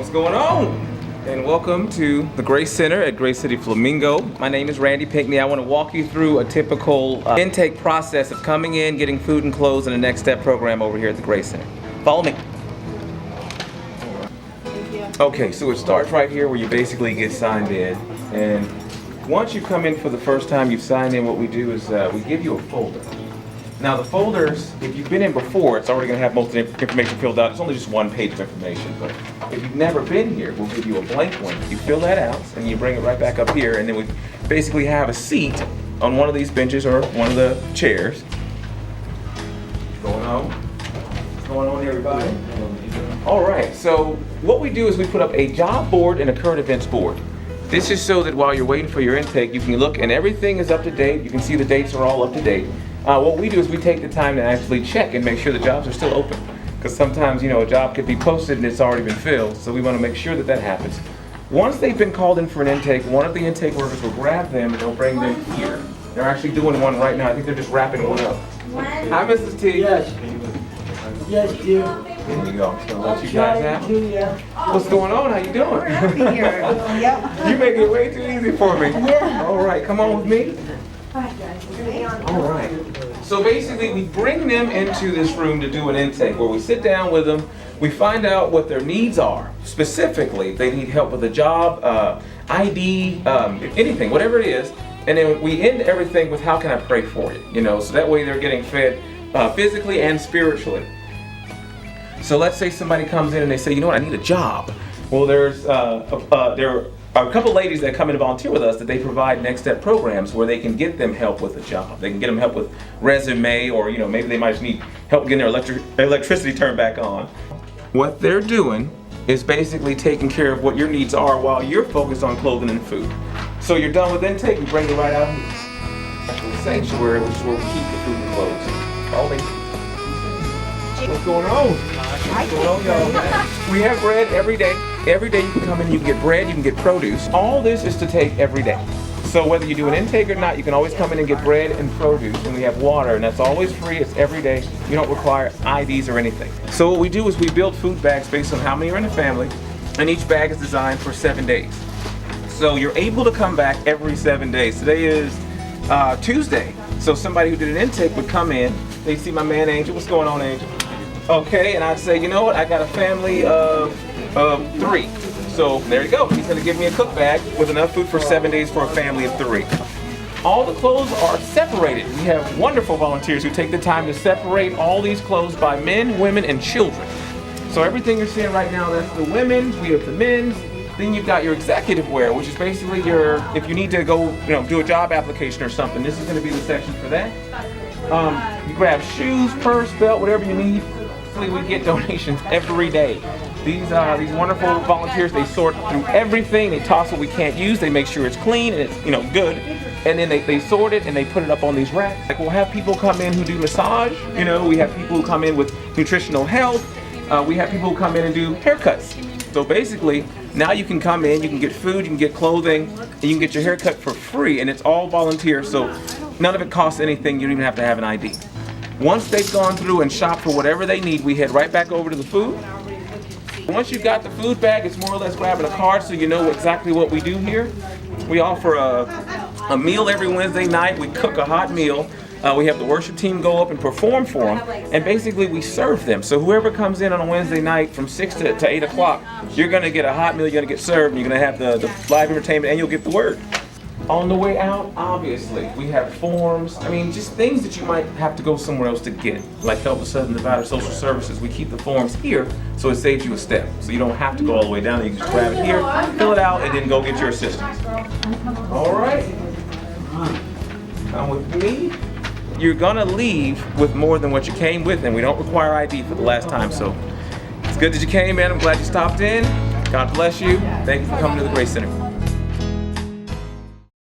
What's going on? And welcome to the Grace Center at Grace Center Flamingo. My name is Randy Pinkney. I want to walk you through a typical intake process of coming in, getting food and clothes, and the next step program over here at the Grace Center. Follow me. Okay, so it starts right here where you basically get signed in. And once you come in for the first time, you've signed in, what we do is we give you a folder. Now the folders, if you've been in before, it's already going to have most of the information filled out. It's only just one page of information. But if you've never been here, we'll give you a blank one. You fill that out and you bring it right back up here, and then we basically have a seat on one of these benches or one of the chairs. What's going on? What's going on, everybody? All right, so what we do is we put up a job board and a current events board. This is so that while you're waiting for your intake, you can look and everything is up to date. You can see the dates are all up to date. What we do is we take the time to actually check and make sure the jobs are still open. Because sometimes, a job could be posted and it's already been filled. So we want to make sure that that happens. Once they've been called in for an intake, one of the intake workers will grab them and they'll bring them here. They're actually doing one right now. I think they're just wrapping one up. Hi, Mrs. T. Yes. Yes, dear. There you go. So let you guys have. What's going on? How you doing? We're happy here. Yep. You make it way too easy for me. Yeah. All right, come on with me. Hi, guys. We're gonna be on. All right. So basically, we bring them into this room to do an intake where we sit down with them. We find out what their needs are. Specifically, if they need help with a job, ID, anything, whatever it is. And then we end everything with, how can I pray for you? So that way they're getting fed physically and spiritually. So let's say somebody comes in and they say, I need a job. Well, there are a couple ladies that come in and volunteer with us that they provide next step programs where they can get them help with a job. They can get them help with resume, or maybe they might just need help getting their electricity turned back on. What they're doing is basically taking care of what your needs are while you're focused on clothing and food. So you're done with intake, you bring it right out here. The sanctuary, which is where we keep the food and clothes. Follow me. What's going on? What's going on, y'all? We have bread every day. Every day you can come in and you can get bread, you can get produce. All this is to take every day. So whether you do an intake or not, you can always come in and get bread and produce. And we have water, and that's always free. It's every day. You don't require IDs or anything. So what we do is we build food bags based on how many are in the family, and each bag is designed for 7 days. So you're able to come back every 7 days. Today is Tuesday. So somebody who did an intake would come in. They see my man Angel. What's going on, Angel? Okay, and I'd say, I got a family of 3. So there you go. He's going to give me a cook bag with enough food for 7 days for a family of 3. All the clothes are separated. We have wonderful volunteers who take the time to separate all these clothes by men, women, and children. So everything you're seeing right now, that's the women's, we have the men's. Then you've got your executive wear, which is basically if you need to go, do a job application or something, this is going to be the section for that. You grab shoes, purse, belt, whatever you need. We get donations every day. These wonderful volunteers, they sort through everything. They toss what we can't use. They make sure it's clean and it's good. And then they sort it and they put it up on these racks. Like, we'll have people come in who do massage. We have people who come in with nutritional health. We have people who come in and do haircuts. So basically, now you can come in, you can get food, you can get clothing, and you can get your haircut for free. And it's all volunteer, so none of it costs anything. You don't even have to have an ID. Once they've gone through and shopped for whatever they need, we head right back over to the food. Once you've got the food bag, it's more or less grabbing a card so you know exactly what we do here. We offer a meal every Wednesday night. We cook a hot meal. We have the worship team go up and perform for them. And basically we serve them. So whoever comes in on a Wednesday night from 6 to 8 o'clock, you're going to get a hot meal, you're going to get served, and you're going to have the live entertainment, and you'll get the word. On the way out, obviously, we have forms. Just things that you might have to go somewhere else to get, like Help Us Southern Nevada Social Services. We keep the forms here, so it saves you a step. So you don't have to go all the way down. You can just grab it here, fill it out, and then go get your assistance. All right. Come with me. You're gonna leave with more than what you came with, and we don't require ID for the last time. So it's good that you came, man. I'm glad you stopped in. God bless you. Thank you for coming to the Grace Center.